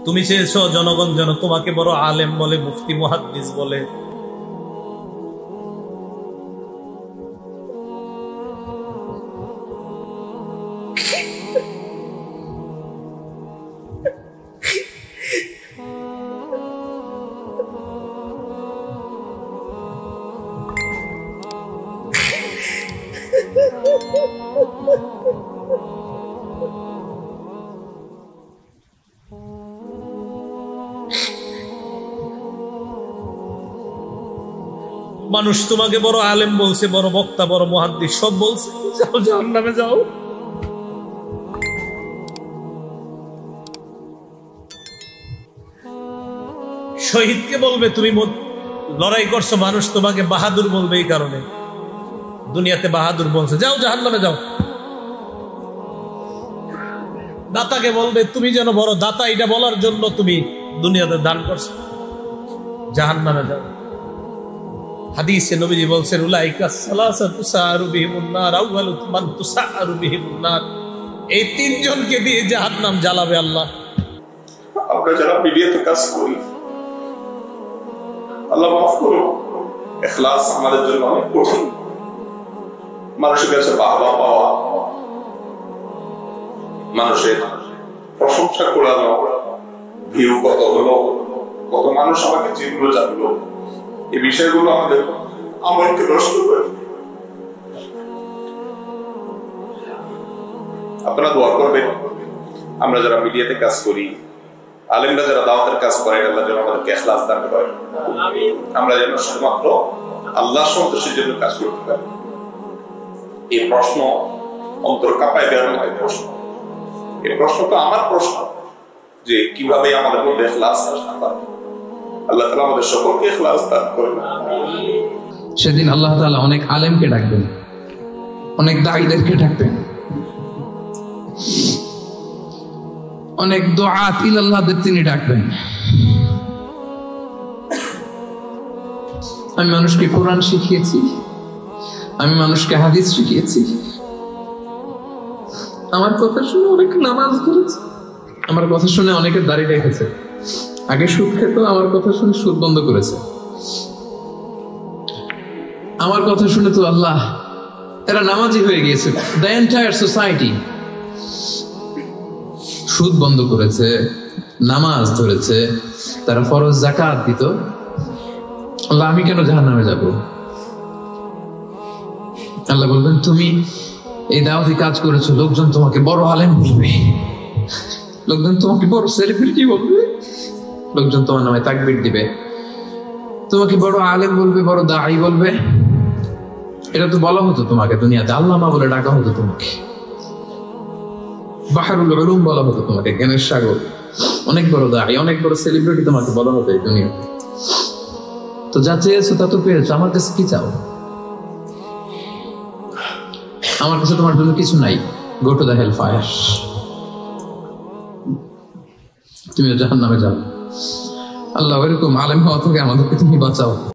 তুমি চেয়েছো জনগণ যেন তোমাকে বড় আলেম বলে, মুফতি মুহাদ্দিস বলে। মানুষ তোমাকে বড় আলেম বলছে, বড় বক্তা, বড় মুহাদ্দিস সব বলছে, যাও জাহান্নামে যাও। শহীদকে বলবে তুমি লড়াই করছো, মানুষ তোমাকে বাহাদুর বলবে এই কারণে, দুনিয়াতে বাহাদুর বলছে, যাও জাহান্নামে যাও। দাতাকে বলবে তুমি যেন বড় দাতা, এটা বলার জন্য তুমি দুনিয়াতে দান করছো, জাহান্নামে যাও। হাদিসে নবীজি বলছেন উলাইকা সালাসাতু সাআরু বিহিমুন নার আউয়ালু মান তুসাআরু বিহিমুন নার, এই তিনজনকে দিয়ে জাহান্নাম জ্বালাবে আল্লাহ। আমরা যারা মিডিয়াতে কাজ করি, আল্লাহ মাফ করুন, ইখলাস আমাদের জন্য অনেক কঠিন। মানুষের কাছে বাহবা পাওয়া, মানুষের প্রশংসা করানো, ভিউ কত হলো, কত মানুষ আমাকে চিনলো জানলো, এই বিষয়গুলো আমাদের আমলকে নষ্ট করে। আপনারা দোয়া করবেন আমরা যারা মিডিয়াতে কাজ করি, আলেমরা যারা দাওয়াতের কাজ করে, আল্লাহ যেন আমাদেরকে ইখলাস দান করেন, আমরা যেন শুধুমাত্র আল্লাহর সন্তুষ্টির জন্য কাজ করতে পারি। এই প্রশ্ন অন্তর কাঁপায় দেওয়ার মতো প্রশ্ন। এই প্রশ্ন তো আমার প্রশ্ন যে কিভাবে আমাদের মধ্যে ইখলাস আসতে পারে। আল্লাহ তাআলা আমাদের সকলকে ইখলাস দান করেন। সেদিন আল্লাহ তাআলা অনেক আলেমকে ডাকবেন, অনেক দাঈদেরকে ডাকবেন, অনেক দুআত ইলাল্লাহদের তিনি ডাকবেন। আমি মানুষকে কোরআন শিখিয়েছি, আমি মানুষকে হাদিস শিখিয়েছি, আমার কথা শুনে অনেক নামাজ পড়েছে, আমার কথা শুনে অনেকের দাড়ি রেখেছে, আগে সুদ খেত, আমার কথা শুনে সুদ বন্ধ করেছে, আমার কথা শুনে তো আল্লাহ এরা নামাজি হয়ে গিয়েছে। দ্য এন্টায়ার সোসাইটি সুদ বন্ধ করেছে, নামাজ ধরেছে, তারা ফরজ যাকাত দিত। আল্লাহ আমি কেন জাহান্নামে যাব? আল্লাহ বলবেন তুমি এই দাওয়াতি কাজ করেছো, লোকজন তোমাকে বড় আলেম বলবে, লোকজন তোমাকে বড় সেলিব্রিটি বলবে, লোকজন তোমার নামে তাকবীর দিবে, তোমাকে বড় আলেম বলবে, বড় দাঈ বলবে। এটা তো বলা হতো তোমাকে দুনিয়াতে, আল্লামা বলে ডাকা হতো তোমাকে, বাহরুল উলুম বলা হতো তোমাকে, জ্ঞানের সাগর। অনেক বড় দাঈ, অনেক বড় সেলিব্রিটি তোমাকে বলা হতো এই দুনিয়াতে। তো যা চেয়েছো তা তো পেয়েছো, আমার কাছে কি চাও? আমার কাছে তোমার জন্য কিছু নাই। Go to the hell fire, তুমি জাহান্নামে যাও। আল্লাহ এরকম আলেম হওয়া থেকে আমাদেরকে তুমি বাঁচাও।